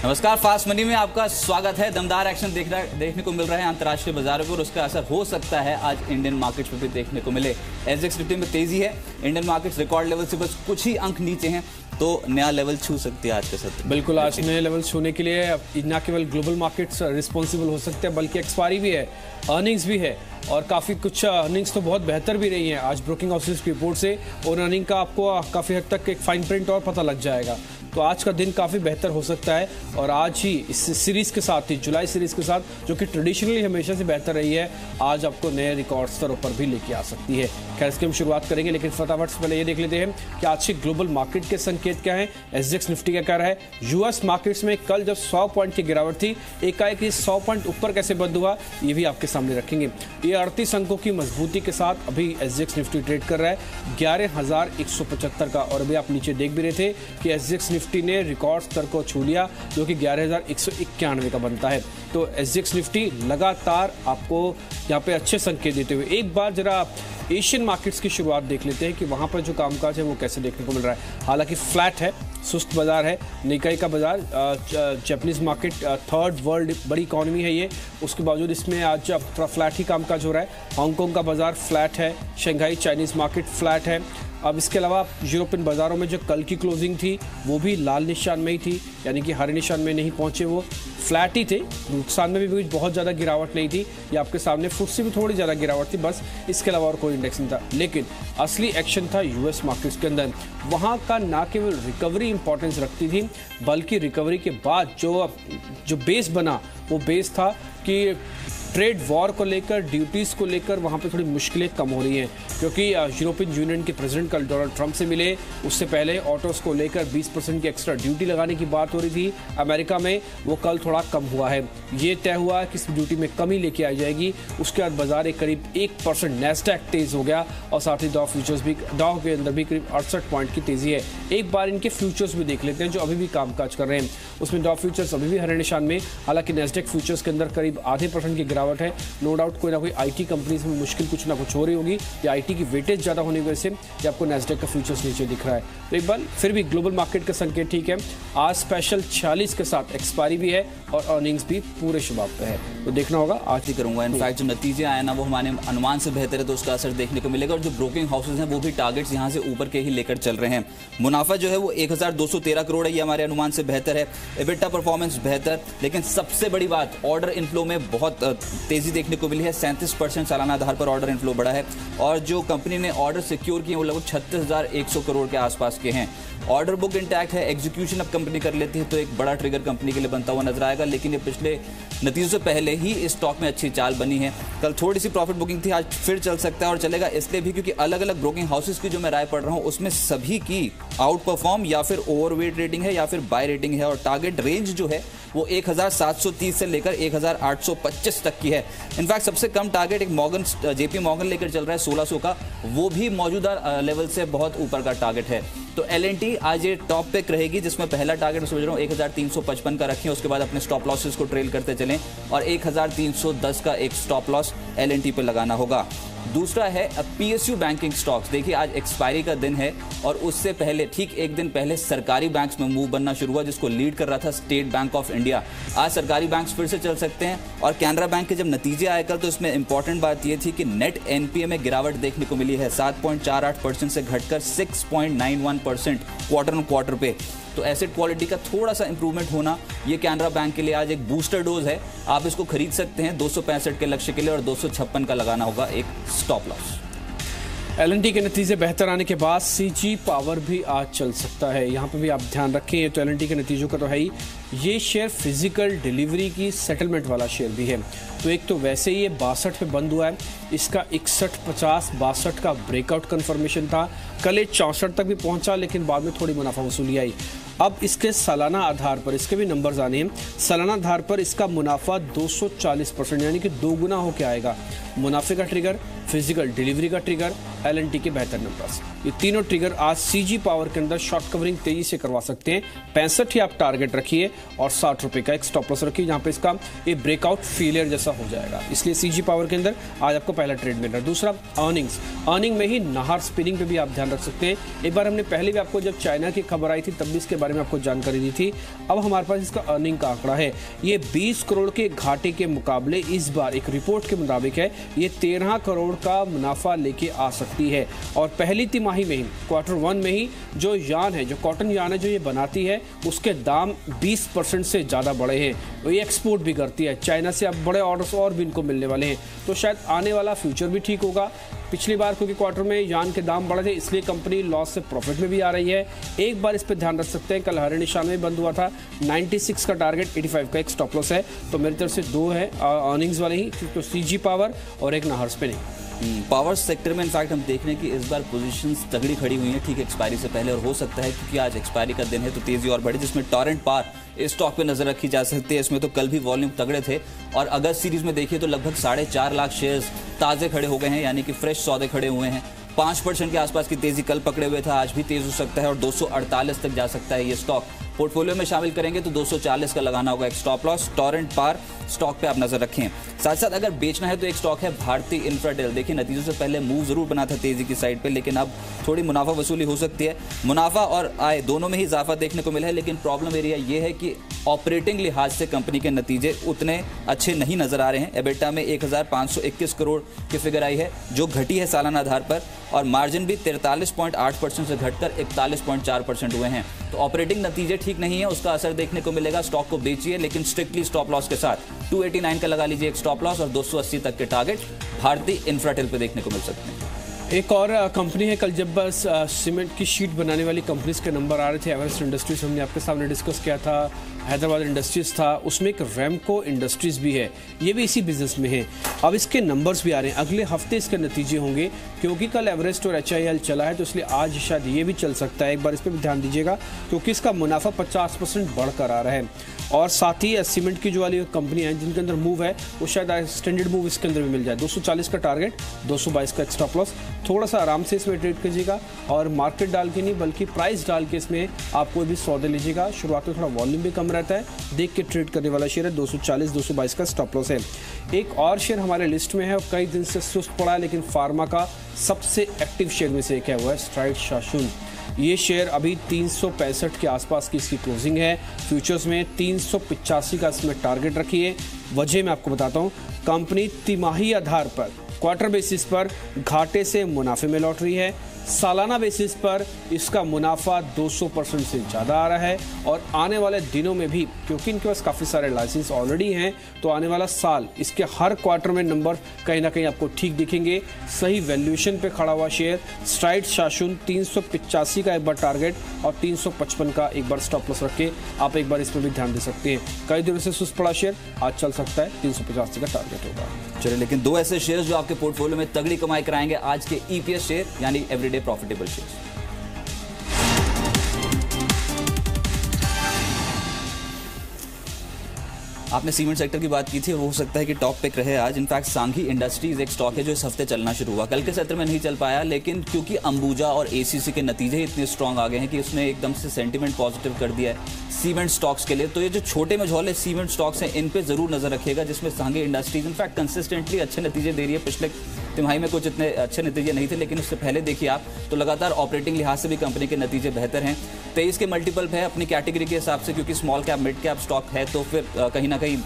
नमस्कार, fast money में आपका स्वागत है। दमदार एक्शन देखने को मिल रहा है अंतर्राष्ट्रीय बाजारों पर, उसका असर हो सकता है आज इंडियन मार्केट्स पर भी देखने को मिले। एसजेएक्स निफ्टी में तेजी है, इंडियन मार्केट्स रिकॉर्ड लेवल से बस कुछ ही अंक नीचे हैं, तो नया लेवल छू सकती है आज के सत्र। बिल्कुल, आज नए लेवल छूने के लिए न केवल ग्लोबल मार्केट्स रिस्पॉन्सिबल हो सकते हैं, बल्कि एक्सपायरी भी है, अर्निंग्स भी है और काफ़ी कुछ अर्निंग्स तो बहुत बेहतर भी रही हैं आज ब्रोकिंग हाउसेस की रिपोर्ट से, और अर्निंग का आपको काफ़ी हद तक एक फाइन प्रिंट और पता लग जाएगा। तो आज का दिन काफ़ी बेहतर हो सकता है और आज ही इस सीरीज़ के साथ ही, जुलाई सीरीज़ के साथ, जो कि ट्रेडिशनली हमेशा से बेहतर रही है, आज आपको नए रिकॉर्ड स्तरों पर भी लेके आ सकती है। खैर, इसकी हम शुरुआत करेंगे, लेकिन फटाफट से पहले ये देख लेते हैं कि आज के ग्लोबल मार्केट के संकेत क्या है। एसजेएक्स निफ्टी क्या कह रहा है। यूएस मार्केट्स में कल जब 100 पॉइंट की गिरावट थी, एकाएक 100 पॉइंट ऊपर कैसे बंद हुआ, ये भी आपके सामने रखेंगे। ये 38 अंकों की मजबूती के साथ अभी एसजेएक्स निफ्टी ट्रेड कर रहा है 11,175 का, और अभी आप नीचे देख भी रहे थे कि एसजेएक्स निफ्टी ने रिकॉर्ड स्तर को छू लिया, जो कि 11,191 का बनता है। तो एसजेएक्स निफ्टी लगातार आपको यहाँ पे अच्छे संकेत देते हुए, एक बार जरा एशियन मार्केट्स की शुरुआत देख लेते हैं कि वहाँ पर जो कामकाज है वो कैसे देखने को मिल रहा है। हालांकि फ्लैट है, सुस्त बाजार है, निकाई का बाजार, जापानीज मार्केट थर्ड वर्ल्ड बड़ी इकॉनमी है ये, उसके बावजूद इसमें आज थोड़ा फ्लैट ही कामकाज हो रहा है। हांगकांग का बाजार फ्लैट है, शंघाई चाइनीज मार्केट फ्लैट है। अब इसके अलावा यूरोपियन बाज़ारों में जो कल की क्लोजिंग थी वो भी लाल निशान में ही थी, यानी कि हरे निशान में नहीं पहुंचे, वो फ्लैट ही थे। नुकसान में भी बहुत ज़्यादा गिरावट नहीं थी, ये आपके सामने फुटसे भी थोड़ी ज़्यादा गिरावट थी, बस इसके अलावा और कोई इंडेक्स नहीं था। लेकिन असली एक्शन था यूएस मार्केट्स के अंदर। वहाँ का ना केवल रिकवरी इंपॉर्टेंस रखती थी, बल्कि रिकवरी के बाद जो बेस बना, वो बेस था कि ट्रेड वॉर को लेकर, ड्यूटीज़ को लेकर वहाँ पे थोड़ी मुश्किलें कम हो रही हैं, क्योंकि यूरोपियन यूनियन के प्रेसिडेंट कल डोनाल्ड ट्रंप से मिले। उससे पहले ऑटोस को लेकर 20% की एक्स्ट्रा ड्यूटी लगाने की बात हो रही थी अमेरिका में, वो कल थोड़ा कम हुआ है। ये तय हुआ कि इस ड्यूटी में कमी लेके आई जाएगी। उसके बाद बाजार एक करीब 1% नैस्डैक तेज हो गया, और साथ ही डॉ के अंदर भी करीब 68 पॉइंट की तेजी है। एक बार इनके फ्यूचर्स भी देख लेते हैं जो अभी भी कामकाज कर रहे हैं। उसमें डॉ फ्यूचर्स अभी भी हरे निशान में, हालांकि नैस्डैक फ्यूचर्स के अंदर करीब आधे % की गिरावट है। नो डाउट कोई ना कोई आईटी कंपनीज में मुश्किल कुछ ना कुछ हो रही होगी, या आईटी की वेटेज ज़्यादा होने की वजह से ये आपको नैस्डैक का फ्यूचर्स नीचे दिख रहा है। तो एक बार फिर भी ग्लोबल मार्केट का संकेत ठीक है। आज स्पेशल 46 के साथ एक्सपायरी भी है और अर्निंग्स भी पूरे शुभाव पे है, तो देखना होगा। आज ही करूंगा, इनफैक्ट जो नतीजे आए ना वो हमारे अनुमान से बेहतर है, तो उसका असर देखने को मिलेगा। और जो ब्रोकिंग हाउसेज हैं वो भी टारगेट्स यहाँ से ऊपर के ही लेकर चल रहे हैं। मुनाफा जो है वो 1213 करोड़ है, ये हमारे अनुमान से बेहतर है। एबिटा परफॉर्मेंस बेहतर, लेकिन सबसे बड़ी बात, ऑर्डर इनफ्लो में बहुत तेजी देखने को मिली है। 37% सालाना आधार पर ऑर्डर इनफ्लो बढ़ा है, और जो कंपनी ने ऑर्डर सिक्योर किए वो लगभग 36,100 करोड़ के आसपास के हैं। ऑर्डर बुक इंटैक्ट है, एग्जीक्यूशन अब कंपनी कर लेती है तो एक बड़ा ट्रिगर कंपनी के लिए बनता हुआ नजर आएगा। लेकिन ये पिछले नतीजों से पहले ही इस स्टॉक में अच्छी चाल बनी है। कल थोड़ी सी प्रॉफिट बुकिंग थी, आज फिर चल सकता है, और चलेगा इसलिए भी क्योंकि अलग अलग ब्रोकिंग हाउसेस की जो मैं राय पढ़ रहा हूँ उसमें सभी की आउट परफॉर्म या फिर ओवरवेट रेटिंग है या फिर बाय रेटिंग है, और टारगेट रेंज जो है वो 1730 से लेकर 1825 तक की है। इनफैक्ट सबसे कम टारगेट एक जेपी मॉर्गन लेकर चल रहा है 1600 का, वो भी मौजूदा लेवल से बहुत ऊपर का टारगेट है। तो एलएनटी आज ये टॉप पिक रहेगी, जिसमें पहला टारगेट समझ रहा हूँ 1355 का रखें, उसके बाद अपने स्टॉप लॉसेस को ट्रेल करते चलें, और 1310 का एक स्टॉप लॉस एलएनटी पे लगाना होगा। दूसरा है पीएसयू बैंकिंग स्टॉक्स। देखिए आज एक्सपायरी का दिन है, और उससे पहले ठीक एक दिन पहले सरकारी बैंक्स में मूव बनना शुरू हुआ, जिसको लीड कर रहा था स्टेट बैंक ऑफ इंडिया। आज सरकारी बैंक्स फिर से चल सकते हैं, और कैनरा बैंक के जब नतीजे आए कल, तो इसमें इंपॉर्टेंट बात यह थी कि नेट एनपीए में गिरावट देखने को मिली है, 7.48% से घटकर 6.91% क्वार्टर ऑन क्वार्टर पे। तो एसेट क्वालिटी का थोड़ा सा इंप्रूवमेंट होना, ये कैनरा बैंक के लिए आज एक बूस्टर डोज है। आप इसको खरीद सकते हैं 265 के लक्ष्य के लिए, और 256 का लगाना होगा एक स्टॉप लॉस। एलएनटी के नतीजे बेहतर आने के बाद सीजी पावर भी आज चल सकता है, यहाँ पे भी आप ध्यान रखें। तो एलएनटी के नतीजों का तो है ही, ये शेयर फिजिकल डिलीवरी की सेटलमेंट वाला शेयर भी है। तो एक तो वैसे ही ये 62 पे बंद हुआ है, इसका 61, 50, 62 का ब्रेकआउट कंफर्मेशन था। कल ये 64 तक भी पहुंचा, लेकिन बाद में थोड़ी मुनाफा वसूली आई। अब इसके सालाना आधार पर, इसके भी नंबर्स आने हैं, सालाना आधार पर इसका मुनाफा 240%, यानी कि 2 गुना होकर आएगा। मुनाफे का ट्रिगर फिजिकल डिलीवरी का ट्रिगर, LNT के बेहतर नंबर्स, ये तीनों ट्रिगर आज CG पावर के अंदर शॉर्ट कवरिंग तेजी से करवा सकते हैं। 65 ही आप टारगेट रखिए और 60 रुपए का एक स्टॉप लॉस रखिए, जहां पे इसका ये ब्रेकआउट फेलियर जैसा हो जाएगा। इसलिए CG पावर के अंदर आज आपको पहला ट्रेड मिल रहा है। दूसरा अर्निंग में ही नाहर स्पिनिंग पे भी आप ध्यान रख सकते हैं। एक बार हमने पहले भी आपको जब चाइना की खबर आई थी तब भी इसके बारे में आपको जानकारी दी थी। अब हमारे पास इसका अर्निंग का आंकड़ा है, ये 20 करोड़ के घाटे के मुकाबले इस बार एक रिपोर्ट के मुताबिक है ये 13 करोड़ का मुनाफा लेके आ सकती है। और पहली तिमाही में ही Q1 में ही जो यार्न है, जो कॉटन यार्न है जो ये बनाती है, उसके दाम 20% से ज़्यादा बढ़े हैं। ये एक्सपोर्ट भी करती है चाइना से, अब बड़े ऑर्डर्स और भी इनको मिलने वाले हैं, तो शायद आने वाला फ्यूचर भी ठीक होगा। पिछली बार क्योंकि क्वार्टर में यार्न के दाम बढ़े थे इसलिए कंपनी लॉस से प्रॉफिट में भी आ रही है। एक बार इस पर ध्यान रख सकते हैं, कल हरे निशान में बंद हुआ था, 96 का टारगेट, 85 का एक स्टॉप लॉस है। तो मेरी तरफ से दो है अर्निंग्स वाले ही, तो CG पावर और एक नाहर स्पिनिंग। पावर सेक्टर में इनफैक्ट हम देख रहे हैं कि इस बार पोजीशंस तगड़ी खड़ी हुई हैं ठीक एक्सपायरी से पहले, और हो सकता है क्योंकि आज एक्सपायरी का दिन है तो तेजी और बढ़े, जिसमें टॉरेंट पावर इस स्टॉक पे नजर रखी जा सकती है। इसमें तो कल भी वॉल्यूम तगड़े थे और अगस्त सीरीज में देखिए तो लगभग 4.5 लाख शेयर्स ताजे खड़े हो गए हैं, यानी कि फ्रेश सौदे खड़े हुए हैं। 5% के आसपास की तेजी कल पकड़े हुए था, आज भी तेज हो सकता है और 248 तक जा सकता है ये स्टॉक। पोर्टफोलियो में शामिल करेंगे तो 240 का लगाना होगा एक stop loss. Torrent power stock पे आप नजर रखें। साथ साथ अगर बेचना है तो एक स्टॉक है भारती इंफ्राटेल। देखिए नतीजों से पहले मूव जरूर बना था तेजी की साइड पे, लेकिन अब थोड़ी मुनाफा वसूली हो सकती है। मुनाफा और आय दोनों में ही इजाफा देखने को मिला है, लेकिन प्रॉब्लम एरिया ये है कि ऑपरेटिंग लिहाज से कंपनी के नतीजे उतने अच्छे नहीं नजर आ रहे हैं। एबिटा में 1521 करोड़ की फिगर आई है जो घटी है सालाना आधार पर, और मार्जिन भी 43.8% से घटकर 41.4% हुए हैं। तो ऑपरेटिंग नतीजे ठीक नहीं है, उसका असर देखने को मिलेगा। स्टॉक को बेचिए लेकिन स्ट्रिक्टली स्टॉप लॉस के साथ। 289 का लगा लीजिए एक स्टॉप लॉस और 280 तक के टारगेट भारतीय इंफ्राटेल पे देखने को मिल सकते हैं। एक और कंपनी है, कल जब बस सीमेंट की शीट बनाने वाली कंपनीज के नंबर आ रहे थे, एवरेस्ट इंडस्ट्रीज हमने आपके सामने डिस्कस किया था, हैदराबाद इंडस्ट्रीज था, उसमें एक रैमको इंडस्ट्रीज भी है, ये भी इसी बिजनेस में है। अब इसके नंबर्स भी आ रहे हैं, अगले हफ्ते इसके नतीजे होंगे, क्योंकि कल एवरेस्ट और HIL चला है तो इसलिए आज शायद ये भी चल सकता है। एक बार इस पर भी ध्यान दीजिएगा क्योंकि इसका मुनाफा 50% बढ़कर आ रहा है। और साथ ही सीमेंट की जो वाली कंपनी है जिनके अंदर मूव है वो शायद एक्सटेंडेड मूव इसके अंदर भी मिल जाए। 240 का टारगेट, 222 का स्टॉप लॉस। थोड़ा सा आराम से इसमें ट्रेड कीजिएगा और मार्केट डाल के नहीं बल्कि प्राइस डाल के इसमें आप कोई भी सौदे लीजिएगा। शुरुआत में थोड़ा वॉल्यूम भी कम रहता है, देख के ट्रेड करने वाला शेयर है। 240-222 का स्टॉप लॉस है। एक और शेयर हमारे लिस्ट में है और कई दिन से सुस्त पड़ा है, लेकिन फार्मा का सबसे एक्टिव शेयर में से एक है, वो है स्ट्राइड शासन। ये शेयर अभी 365 के आसपास की इसकी क्लोजिंग है। फ्यूचर्स में 385 का इसमें टारगेट रखिए। वजह मैं आपको बताता हूँ, कंपनी तिमाही आधार पर, क्वार्टर बेसिस पर घाटे से मुनाफे में लौट रही है। सालाना बेसिस पर इसका मुनाफा 200% से ज़्यादा आ रहा है और आने वाले दिनों में भी, क्योंकि इनके पास काफ़ी सारे लाइसेंस ऑलरेडी हैं, तो आने वाला साल इसके हर क्वार्टर में नंबर कहीं ना कहीं आपको ठीक दिखेंगे। सही वैल्यूएशन पे खड़ा हुआ शेयर स्ट्राइड शासन, 385 का एक बार टारगेट और 355 का एक बार स्टॉप लॉस रख के आप एक बार इसमें भी ध्यान दे सकते हैं। कई दिनों से सुस्त पड़ा शेयर आज चल सकता है, 385 का टारगेट होगा। चलिए, लेकिन दो ऐसे शेयर्स जो आपके पोर्टफोलियो में तगड़ी कमाई कराएंगे आज के EPS शेयर, यानी एवरीडे प्रॉफिटेबल शेयर। आपने सीमेंट सेक्टर की बात की थी, हो सकता है कि टॉप पिक रहे आज। इनफैक्ट सांघी इंडस्ट्रीज एक स्टॉक है जो इस हफ्ते चलना शुरू हुआ, कल के सत्र में नहीं चल पाया, लेकिन क्योंकि अंबुजा और ACC के नतीजे ही इतने स्ट्रांग आ गए हैं कि उसने एकदम से सेंटीमेंट पॉजिटिव कर दिया है सीमेंट स्टॉक्स के लिए। तो ये जो छोटे मझौले सीमेंट स्टॉक्स हैं इन पे जरूर नजर रखिएगा, जिसमें सांघी इंडस्ट्रीज इनफैक्ट कंसिस्टेंटली अच्छे नतीजे दे रही है। पिछले तिमाही में कुछ इतने अच्छे नतीजे नहीं थे, लेकिन उससे पहले देखिए आप तो लगातार ऑपरेटिंग लिहाज से भी कंपनी के नतीजे बेहतर हैं। 23 के मल्टीपल है अपनी कैटेगरी के हिसाब से, क्योंकि small cap mid cap stock है तो फिर कहीं ना कहीं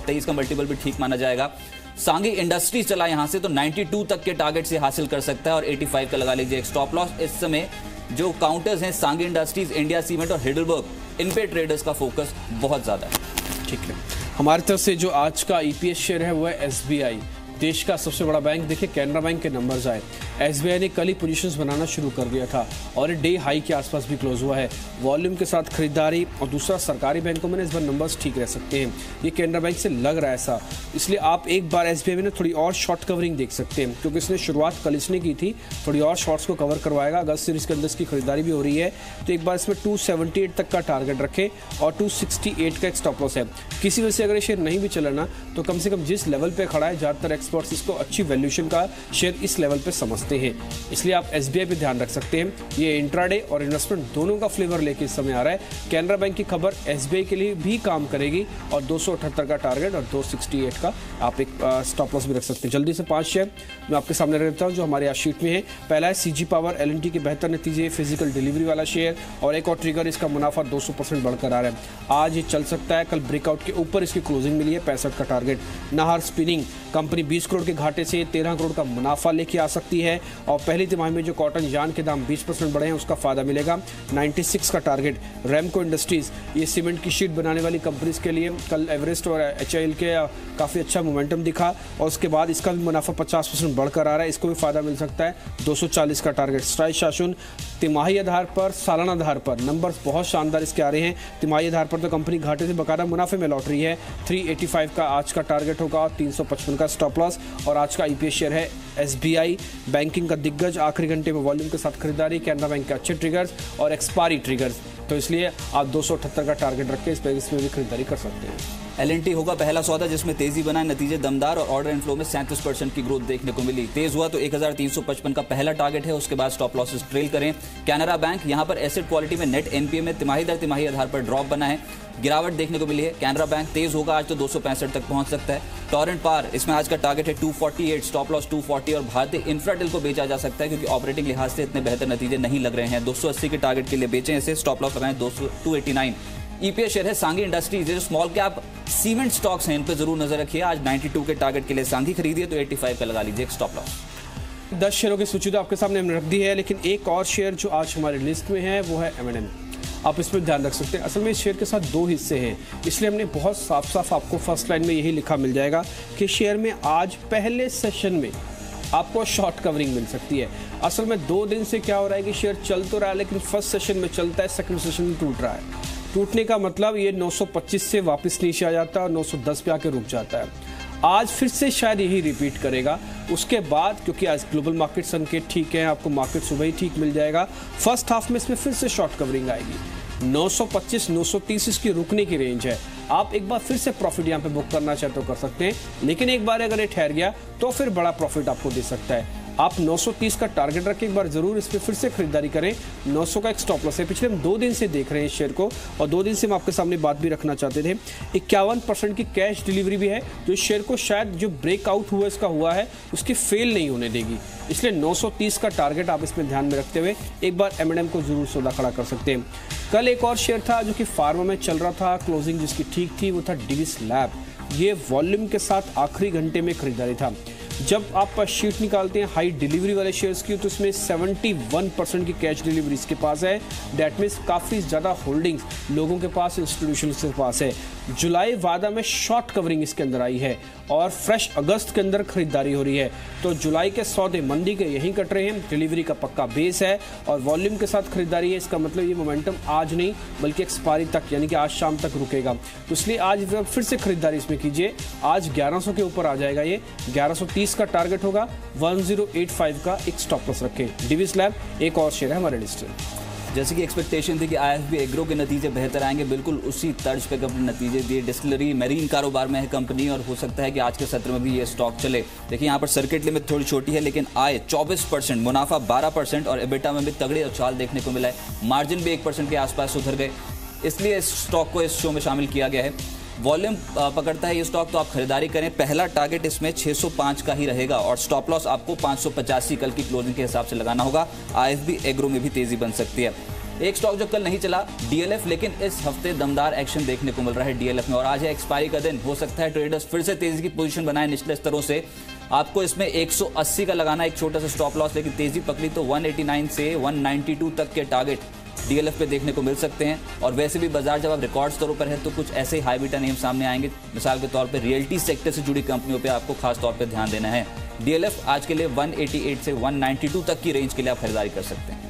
23 का मल्टीपल भी ठीक माना जाएगा। सांघी इंडस्ट्रीज चला यहां से तो 92 तक के टारगेट से हासिल कर सकता है और 85 का लगा लीजिए एक स्टॉप लॉस। इस समय जो काउंटर्स हैं सांघी इंडस्ट्रीज, इंडिया सीमेंट और हिडलबर्ग, इन पे ट्रेडर्स का फोकस बहुत ज्यादा है। ठीक है, हमारी तरफ से जो आज का EPS शेयर है वो है SBI, देश का सबसे बड़ा बैंक। देखिए कैनरा बैंक के नंबर्स आए, SBI ने कल ही पोजीशंस बनाना शुरू कर दिया था और डे हाई के आसपास भी क्लोज हुआ है। वॉल्यूम के साथ खरीदारी और दूसरा सरकारी बैंकों में इस बार नंबर्स ठीक रह सकते हैं, ये कैनरा बैंक से लग रहा है ऐसा। इसलिए आप एक बार SBI में थोड़ी और शॉर्ट कवरिंग देख सकते हैं, क्योंकि इसने शुरुआत कल इसने की थी, थोड़ी और शॉर्ट्स को कवर करवाएगा। अगस्त सीरीज के अंदर इसकी खरीदारी भी हो रही है, तो एक बार इसमें 278 तक का टारगेट रखें और 268 का एक स्टॉप लॉस है। किसी वजह से अगर ये शेयर नहीं भी चला ना तो कम से कम जिस लेवल पे खड़ा है, ज़्यादातर एक्सपर्ट्स इसको अच्छी वैल्यूएशन का शेयर इस लेवल पे समझते हैं, इसलिए आप SBI पे ध्यान रख सकते हैं। ये इंट्राडे और इन्वेस्टमेंट दोनों का फ्लेवर लेके इस समय आ रहा है। कैनरा बैंक की खबर SBI के लिए भी काम करेगी और 278 का टारगेट और 268 का आप एक स्टॉप लॉस भी रख सकते हैं। जल्दी से 5 शेयर मैं आपके सामने रखता हूँ जो हमारे आज शीट में है। पहला है CG पावर, L&T के बेहतर नतीजे, फिजिकल डिलीवरी वाला शेयर और एक और ट्रिगर, इसका मुनाफा 200% बढ़कर आ रहा है। आज ये चल सकता है, कल ब्रेकआउट के ऊपर इसकी क्लोजिंग मिली है, 65 का target. Nahar spinning company 20 crore के घाटे से 13 करोड़ का मुनाफा लेके आ सकती है और पहली तिमाही में जो कॉटन यार्न के दाम 20% बढ़े हैं उसका फायदा मिलेगा, 96 का टारगेट। रैमको इंडस्ट्रीज ये सीमेंट की शीट बनाने वाली कंपनीज के लिए कल एवरेस्ट और HIL के काफ़ी अच्छा मोमेंटम दिखा और उसके बाद इसका भी मुनाफा 50% बढ़कर आ रहा है, इसको भी फायदा मिल सकता है, 240 का टारगेट। स्ट्राइक शासन तिमाही आधार पर, सालाना आधार पर नंबर्स बहुत शानदार इसके आ रहे हैं। तिमाही आधार पर तो कंपनी घाटे से बकायदा मुनाफे में लौट रही है। 385 का आज का टारगेट होगा, 355 का स्टॉप लॉस और आज का EPS शेयर है। SBI बैंकिंग का दिग्गज, आखिरी घंटे में वॉल्यूम के साथ खरीदारी, कैनरा बैंक के अच्छे ट्रिगर्स और एक्सपायरी ट्रिगर्स, तो इसलिए आप 278 का टारगेट रख के इसमें भी खरीदारी कर सकते हैं। L&T होगा पहला सौदा जिसमें तेजी बनाए, नतीजे दमदार और ऑर्डर इनफ्लो में 37% की ग्रोथ देखने को मिली। तेज हुआ तो 1355 का पहला टारगेट है, उसके बाद स्टॉप लॉसेस ट्रेल करें। कैनरा बैंक यहां पर एसेट क्वालिटी में नेट NPA में तिमाही दर तिमाही आधार पर ड्रॉप बना है, गिरावट देखने को मिली है। कैनरा बैंक तेज होगा आज तो 265 तक पहुंच सकता है। टॉरेंट पावर इसमें आज का टारगेट है 248, स्टॉप लॉस 240 और भारतीय इंफ्राटेल को बेचा जा सकता है क्योंकि ऑपरेटिंग लिहाज से इतने बेहतर नतीजे नहीं लग रहे हैं। 280 के टारगेट के लिए बेचें इसे, स्टॉप लॉस लगाएं 289। EPS शेयर है सांगी इंडस्ट्रीज, जो स्मॉल कैप सीमेंट स्टॉक्स हैं इन पे जरूर नजर रखिए। आज 92 के टारगेट के लिए सांगी खरीदिए तो 85 का लगा लीजिए एक स्टॉप लॉस। 10 शेयरों की सूची तो आपके सामने हमने रख दी है, लेकिन एक और शेयर जो आज हमारी लिस्ट में है वो है M&M। आप इस पर ध्यान रख सकते हैं। असल में इस शेयर के साथ 2 हिस्से हैं, इसलिए हमने बहुत साफ साफ आपको फर्स्ट लाइन में यही लिखा मिल जाएगा कि शेयर में आज पहले सेशन में आपको शॉर्ट कवरिंग मिल सकती है। असल में 2 दिन से क्या हो रहा है कि शेयर चल तो रहा है लेकिन फर्स्ट सेशन में चलता है, सेकंड सेशन में टूट रहा है। टूटने का मतलब ये 925 से वापस नीचे आ जाता है और 910 पे आके रुक जाता है। आज फिर से शायद यही रिपीट करेगा। उसके बाद क्योंकि आज ग्लोबल मार्केट संकेत ठीक है, आपको मार्केट सुबह ही ठीक मिल जाएगा। फर्स्ट हाफ में इसमें फिर से शॉर्ट कवरिंग आएगी। 925 930 इसकी रुकने की रेंज है। आप एक बार फिर से प्रॉफिट यहाँ पे बुक करना चाहे तो कर सकते हैं, लेकिन एक बार अगर ये ठहर गया तो फिर बड़ा प्रॉफिट आपको दे सकता है। आप 930 का टारगेट रखें, एक बार जरूर इस पर फिर से खरीदारी करें। 900 का एक स्टॉप लॉस है। पिछले हम 2 दिन से देख रहे हैं इस शेयर को और 2 दिन से हम आपके सामने बात भी रखना चाहते थे। 51% की कैश डिलीवरी भी है जो इस शेयर को शायद जो ब्रेकआउट हुआ इसका हुआ है उसकी फेल नहीं होने देगी, इसलिए 930 का टारगेट आप इसमें ध्यान में रखते हुए एक बार M&M को जरूर सौदा खड़ा कर सकते हैं। कल एक और शेयर था जो कि फार्मा में चल रहा था, क्लोजिंग जिसकी ठीक थी, वो था डिविस लैब। ये वॉल्यूम के साथ आखिरी घंटे में खरीदारी था। जब आप शीट निकालते हैं हाई डिलीवरी वाले शेयर्स की तो इसमें 71% की कैश डिलीवरी इसके पास है। दैट मीन्स काफ़ी ज़्यादा होल्डिंग्स लोगों के पास, इंस्टीट्यूशन के पास है। जुलाई वादा में शॉर्ट कवरिंग इसके अंदर आई है और फ्रेश अगस्त के अंदर खरीदारी हो रही है। तो जुलाई के सौदे मंदी के यहीं कट रहे हैं, डिलीवरी का पक्का बेस है और वॉल्यूम के साथ खरीदारी है। इसका मतलब ये मोमेंटम आज नहीं बल्कि एक्सपायरी तक यानी कि आज शाम तक रुकेगा। तो इसलिए आज फिर से खरीदारी इसमें कीजिए। आज 1100 के ऊपर आ जाएगा, ये 1130 का टारगेट होगा, 1085 का एक स्टॉप लॉस रखें। डिविस लैब एक और शेयर है हमारे लिस्ट में। जैसे कि एक्सपेक्टेशन थी कि IFB एग्रो के नतीजे बेहतर आएंगे, बिल्कुल उसी तर्ज पे कंपनी नतीजे दिए। डिस्टिलरी मैरीन कारोबार में है कंपनी और हो सकता है कि आज के सत्र में भी ये स्टॉक चले। देखिए यहाँ पर सर्किट लिमिट थोड़ी छोटी है लेकिन आय 24%, मुनाफा 12% और एबिटा में भी तगड़े उछाल देखने को मिला है। मार्जिन भी 1% के आसपास सुधर गए, इसलिए इस स्टॉक को इस शो में शामिल किया गया है। वॉल्यूम पकड़ता है ये स्टॉक तो आप खरीदारी करें। पहला टारगेट इसमें 605 का ही रहेगा और स्टॉप लॉस आपको 585 कल की क्लोजिंग के हिसाब से लगाना होगा। IFB एग्रो में भी तेजी बन सकती है। एक स्टॉक जो कल नहीं चला DLF, लेकिन इस हफ्ते दमदार एक्शन देखने को मिल रहा है DLF में और आज है एक्सपायरी का दिन। हो सकता है ट्रेडर्स फिर से तेजी की पोजीशन बनाए निचले स्तरों से। आपको इसमें 180 का लगाना एक छोटा सा स्टॉप लॉस, लेकिन तेजी पकड़ी तो 189 से 192 तक के टारगेट DLF पे देखने को मिल सकते हैं। और वैसे भी बाजार जब आप रिकॉर्ड स्तरों पर है तो कुछ ऐसे हाई बीटा नेम सामने आएंगे। मिसाल के तौर पे रियल्टी सेक्टर से जुड़ी कंपनियों पे आपको खास तौर पे ध्यान देना है। DLF आज के लिए 188 से 192 तक की रेंज के लिए आप खरीदारी कर सकते हैं।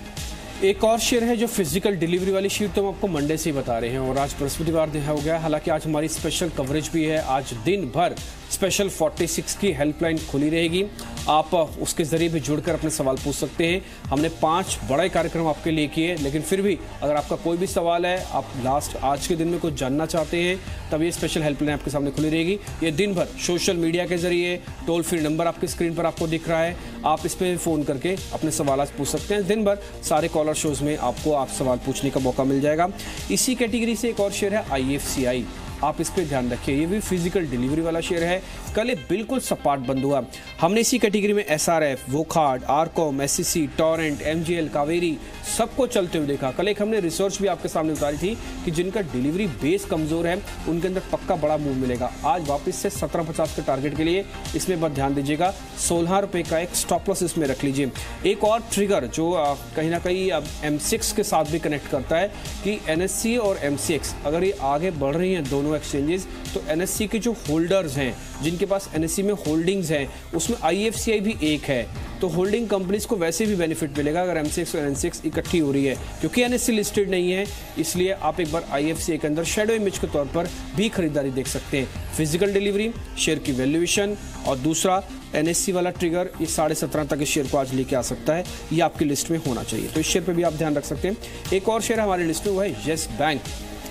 एक और शेयर है जो फिजिकल डिलीवरी वाली शीट तो हम आपको मंडे से ही बता रहे हैं और आज बृहस्पतिवार दिन हो गया। हालांकि आज हमारी स्पेशल कवरेज भी है। आज दिन भर स्पेशल 46 की हेल्पलाइन खुली रहेगी। आप उसके जरिए भी जुड़कर अपने सवाल पूछ सकते हैं। हमने 5 बड़े कार्यक्रम आपके लिए किए, लेकिन फिर भी अगर आपका कोई भी सवाल है, आप लास्ट आज के दिन में कुछ जानना चाहते हैं, तब ये स्पेशल हेल्पलाइन आपके सामने खुली रहेगी। ये दिन भर सोशल मीडिया के जरिए, टोल फ्री नंबर आपकी स्क्रीन पर आपको दिख रहा है, आप इस पर फ़ोन करके अपने सवाल पूछ सकते हैं। दिन भर सारे कॉलर शोज़ में आपको आप सवाल पूछने का मौका मिल जाएगा। इसी कैटेगरी से एक और शेयर है IFCI, आप इस पर ध्यान रखिए। ये भी फिजिकल डिलीवरी वाला शेयर है। कल ये बिल्कुल सपाट बंद हुआ। हमने इसी कैटेगरी में SRF, Wockhardt, RCom, SCC, Torrent, MGL, Kaveri सबको चलते हुए देखा। कल एक हमने रिसर्च भी आपके सामने उतारी थी कि जिनका डिलीवरी बेस कमजोर है उनके अंदर पक्का बड़ा मूव मिलेगा। आज वापस से 1750 के टारगेट के लिए इसमें बस ध्यान दीजिएगा। 16 रुपये का एक स्टॉप लॉस इसमें रख लीजिए। एक और ट्रिगर जो कहीं ना कहीं M6 के साथ भी कनेक्ट करता है कि NSE और MCX अगर ये आगे बढ़ रही हैं दोनों एक्सचेंजेस, तो NSE के जो होल्डर्स हैं, जिनके पास NSE में होल्डिंग्स हैं, उसमें IFCI भी एक है। तो होल्डिंग कंपनीज को वैसे भी बेनिफिट मिलेगा अगर MCX और NSE इकट्ठी हो रही है, क्योंकि NSE लिस्टेड नहीं है। इसलिए आप एक बार IFCI के अंदर शेडो इमेज के तौर पर भी खरीदारी देख सकते हैं। फिजिकल डिलीवरी, शेयर की वैल्यूएशन और दूसरा NSE वाला ट्रिगर, ये 17.5 तक इस शेयर को आज लेके आ सकता है। ये आपकी लिस्ट में होना चाहिए, तो इस शेयर पर भी आप ध्यान रख सकते हैं। एक और शेयर हमारी लिस्ट में वो है येस बैंक।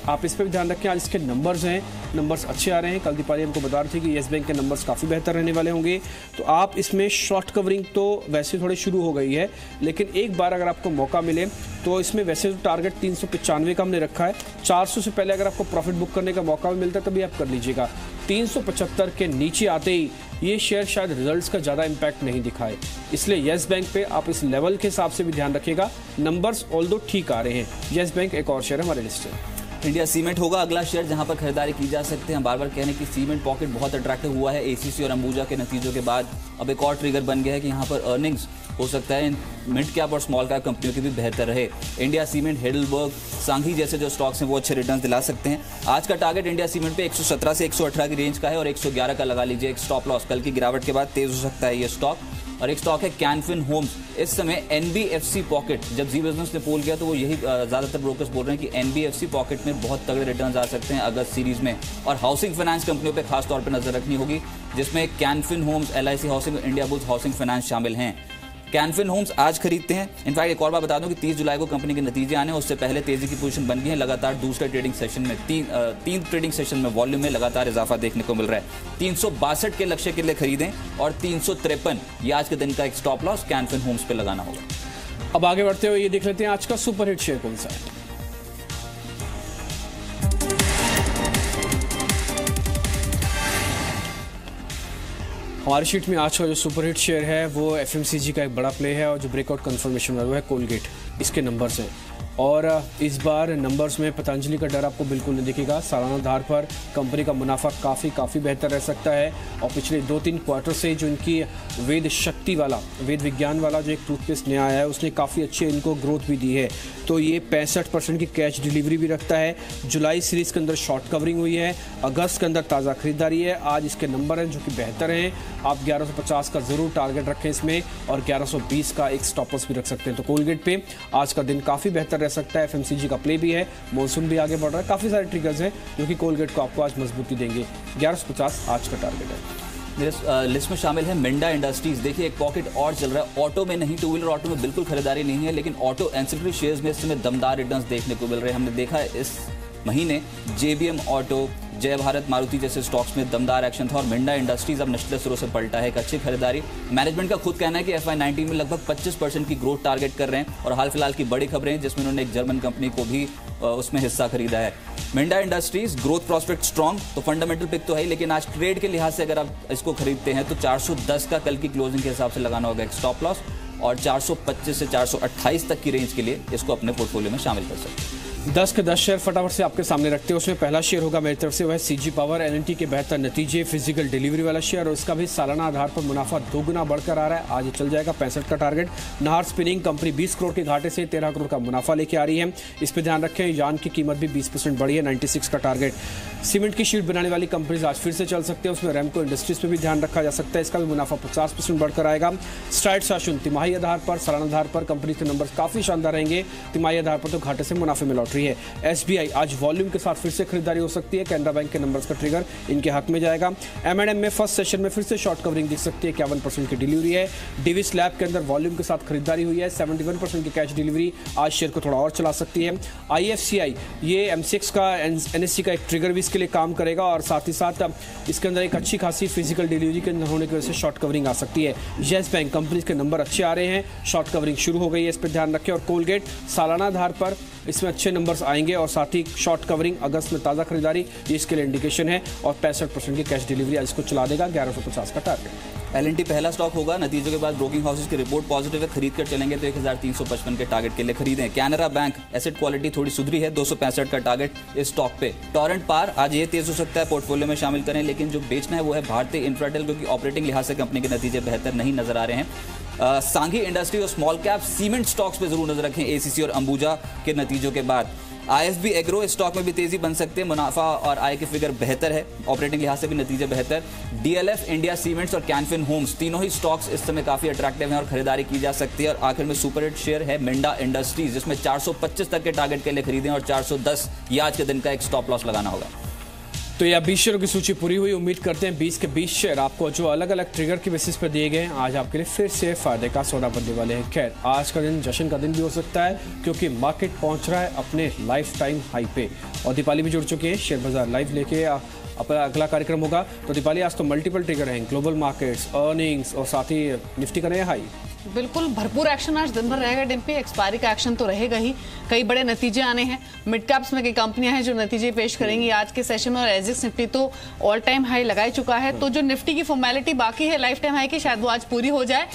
आप इस पर भी ध्यान रखें। आज इसके नंबर्स हैं, नंबर्स अच्छे आ रहे हैं। कल दीपाली हमको बता रही थी कि येस बैंक के नंबर्स काफ़ी बेहतर रहने वाले होंगे। तो आप इसमें शॉर्ट कवरिंग तो वैसे थोड़ी शुरू हो गई है, लेकिन एक बार अगर आपको मौका मिले तो इसमें वैसे तो टारगेट 395 का हमने रखा है। 400 से पहले अगर आपको प्रॉफिट बुक करने का मौका भी मिलता है तभी आप कर लीजिएगा। 375 के नीचे आते ही ये शेयर शायद रिजल्ट्स का ज़्यादा इम्पैक्ट नहीं दिखाए, इसलिए येस बैंक पे आप इस लेवल के हिसाब से भी ध्यान रखिएगा। नंबर्स ऑल्दो ठीक आ रहे हैं। येस बैंक एक और शेयर है हमारे लिस्ट में। इंडिया सीमेंट होगा अगला शेयर जहां पर खरीदारी की जा सकती है। हम बार बार कह रहे हैं कि सीमेंट पॉकेट बहुत अट्रैक्टिव हुआ है ACC और अंबुजा के नतीजों के बाद। अब एक और ट्रिगर बन गया है कि यहाँ पर अर्निंग्स हो सकता है मिड कैप और स्मॉल कैप कंपनियों की भी बेहतर रहे। इंडिया सीमेंट, हेडलबर्ग, सांघी जैसे जो स्टॉक्स हैं वो अच्छे रिटर्न दिला सकते हैं। आज का टारगेट इंडिया सीमेंट पे 117 से 118 की रेंज का है और 111 का लगा लीजिए एक स्टॉप लॉस। कल की गिरावट के बाद तेज हो सकता है ये स्टॉक। और एक स्टॉक है कैनफिन होम्स। इस समय NBFC पॉकेट, जब जी बिजनेस ने पोल किया तो वो यही ज़्यादातर ब्रोकर्स बोल रहे हैं कि NBFC पॉकेट में बहुत तगड़े रिटर्न्स आ सकते हैं अगस्त सीरीज में। और हाउसिंग फाइनेंस कंपनियों पे खास तौर पे नजर रखनी होगी, जिसमें Canfin homes, LIC housing, Indiabulls housing finance शामिल हैं। कैनफिन होम्स आज खरीदते हैं। इनफैक्ट एक और बात बता दूं कि 30 जुलाई को कंपनी के नतीजे आने हैं, उससे पहले तेजी की पोजीशन बन गई है। लगातार दूसरे ट्रेडिंग सेशन में तीन ट्रेडिंग सेशन में वॉल्यूम में लगातार इजाफा देखने को मिल रहा है। 362 के लक्ष्य के लिए खरीदें और 353 ये आज के दिन का एक स्टॉप लॉस कैनफिन होम्स पे लगाना होगा। अब आगे बढ़ते हुए ये देख लेते हैं आज का सुपरहिट शेयर कौन सा है। हमारी शीट में आज का जो सुपरहिट शेयर है वो FMCG का एक बड़ा प्ले है और जो ब्रेकआउट कंफर्मेशन वाला है कोलगेट। इसके नंबर्स हैं और इस बार नंबर्स में पतंजलि का डर आपको बिल्कुल नहीं दिखेगा। सालाना आधार पर कंपनी का मुनाफा काफ़ी बेहतर रह सकता है और पिछले 2-3 क्वार्टर से जो इनकी वेद शक्ति वाला, वेद विज्ञान वाला जो एक टूथपेस्ट नया आया है उसने काफ़ी अच्छी इनको ग्रोथ भी दी है। तो ये 65% की कैश डिलीवरी भी रखता है। जुलाई सीरीज़ के अंदर शॉर्ट कवरिंग हुई है, अगस्त के अंदर ताज़ा खरीदारी है। आज इसके नंबर हैं जो कि बेहतर हैं। आप 1150 का ज़रूर टारगेट रखें इसमें और 1120 का एक स्टॉप लॉस भी रख सकते हैं। तो कोलगेट पे आज का दिन काफ़ी बेहतर रह सकता है। FMCG का प्ले भी है, मॉनसून भी आगे बढ़ रहा है, काफ़ी सारे ट्रिगर्स हैं जो कि कोलगेट को आपको आज मजबूती देंगे। 1150 आज का टारगेट है। मेरे लिस्ट में शामिल है मिंडा इंडस्ट्रीज। देखिए एक पॉकेट और चल रहा है। ऑटो में नहीं, टू व्हीलर ऑटो में बिल्कुल खरीदारी नहीं है, लेकिन ऑटो एंसिलरी शेयर्स में इस समय दमदार रिटर्न्स देखने को मिल रहे हैं। हमने देखा है इस महीने JBM ऑटो, जय भारत, मारुति जैसे स्टॉक्स में दमदार एक्शन था और मिंडा इंडस्ट्रीज अब निचले सिरों से पलटा है। एक अच्छी खरीदारी। मैनेजमेंट का खुद कहना है कि FY19 में लगभग 25% की ग्रोथ टारगेट कर रहे हैं और हाल फिलहाल की बड़ी खबरें हैं जिसमें उन्होंने एक जर्मन कंपनी को भी उसमें हिस्सा खरीदा है। Minda industries growth prospect strong, तो फंडामेंटल पिक तो है ही, लेकिन आज ट्रेड के लिहाज से अगर आप इसको खरीदते हैं तो 410 का कल की क्लोजिंग के हिसाब से लगाना होगा एक स्टॉप लॉस और 425 से 428 तक की रेंज के लिए इसको अपने पोर्टफोलियो में शामिल कर सकते हैं। 10 के 10 शेयर फटाफट से आपके सामने रखते हैं। उसमें पहला शेयर होगा मेरी तरफ से, वह है CG पावर। L&T के बेहतर नतीजे, फिजिकल डिलीवरी वाला शेयर और उसका भी सालाना आधार पर मुनाफा दोगुना बढ़कर आ रहा है। आज ये चल जाएगा 65 का target. Nahar spinning company 20 crore के घाटे से 13 करोड़ का मुनाफा लेके आ रही है, इस पर ध्यान रखें। यान की कीमत भी 20% बढ़ी है, 96 का टारगेट। सीमेंट की शीट बनाने वाली कंपनीज आज फिर से चल सकते हैं, उसमें रैमको इंडस्ट्रीज पर भी ध्यान रखा जा सकता है, इसका भी मुनाफा 50% बढ़कर आएगा। स्ट्राइड शासन तिमाही आधार पर, सालाना आधार पर कंपनी के नंबर काफी शानदार रहेंगे। तिमाही आधार पर तो घाटे से मुनाफे में लौट रही है। SBI आज वॉल्यूम के साथ फिर से खरीदारी हो सकती है, कैनरा बैंक के नंबर्स का ट्रिगर इनके हक में जाएगा। M&M में फर्स्ट सेशन में फिर से शॉर्ट कवरिंग दिख सकती है, 51% की डिलीवरी है। डिविस लैब के अंदर वॉल्यूम के साथ खरीदारी हुई है, 71% की कैश डिलीवरी आज शेयर को थोड़ा और चला सकती है। IFCI ये M6 का NSE का एक ट्रिगर भी इसके लिए काम करेगा और साथ ही साथ इसके अंदर एक अच्छी खासी फिजिकल डिलीवरी के अंदर होने की वजह से शॉर्ट कवरिंग आ सकती है। येस बैंक कंपनी के नंबर अच्छे आ रहे हैं, शॉर्ट कवरिंग शुरू हो गई है, इस पर ध्यान रखें। और कोलगेट सालाना आधार पर इसमें अच्छे नंबर्स आएंगे और साथ ही शॉर्ट कवरिंग अगस्त में ताज़ा खरीदारी ये इसके लिए इंडिकेशन है और 65% की कैश डिलीवरी आज इसको चला देगा, 1150 का टारगेट। L&T पहला स्टॉक होगा, नतीजों के बाद ब्रोकिंग हाउसेस की रिपोर्ट पॉजिटिव है, खरीद कर चलेंगे तो 1355 के टारगेट के लिए खरीदें। कैनरा बैंक एसेट क्वालिटी थोड़ी सुधरी है, 265 का टारगेट इस स्टॉक पे। टॉरेंट पार आज ये तेज हो सकता है, पोर्टफोलियो में शामिल करें, लेकिन जो बेचना है वो है भारतीय इंफ्राटेल, क्योंकि ऑपरेटिंग लिहाज से कंपनी के नतीजे बेहतर नहीं नजर आ रहे हैं। सांघी इंडस्ट्री और स्मॉल कैप सीमेंट स्टॉक्स पे जरूर नजर रखें ACC और अंबुजा के नतीजों के बाद। IFB एग्रो स्टॉक में भी तेजी बन सकते हैं, मुनाफा और आय की फिगर बेहतर है, ऑपरेटिंग लिहाज से भी नतीजे बेहतर। DLF इंडिया सीमेंट्स और कैनफिन होम्स तीनों ही स्टॉक्स इस समय काफी अट्रैक्टिव हैं और खरीदारी की जा सकती है। और आखिर में सुपर हिट शेयर है मिंडा इंडस्ट्रीज, जिसमें 425 तक के टारगेट के लिए खरीदें और 410 ये आज के दिन का एक स्टॉप लॉस लगाना होगा। तो यह 20 शेयरों की सूची पूरी हुई। उम्मीद करते हैं 20 के 20 शेयर आपको जो अलग अलग ट्रिगर के बेसिस पर दिए गए हैं आज आपके लिए फिर से फायदे का सौदा बनने वाले हैं। खैर आज का दिन जश्न का दिन भी हो सकता है, क्योंकि मार्केट पहुंच रहा है अपने लाइफ टाइम हाई पे और दीपाली भी जुड़ चुके हैं। शेयर बाजार लाइव लेके अपना अगला कार्यक्रम होगा। तो दीपाली आज तो मल्टीपल ट्रिगर हैं, ग्लोबल मार्केट्स, अर्निंग्स और साथ ही निफ्टी का नया हाई। बिल्कुल भरपूर एक्शन आज दिन भर रहेगा डिम्पी। एक्सपायरी का एक्शन तो रहेगा ही, कई बड़े नतीजे आने हैं। मिड कैप्स में कई कंपनियां हैं जो नतीजे पेश करेंगी आज के सेशन में और एजेक्स निफ्टी तो ऑल टाइम हाई लगा चुका है। तो जो निफ्टी की फॉर्मेलिटी बाकी है लाइफ टाइम हाई की, शायद वो आज पूरी हो जाए।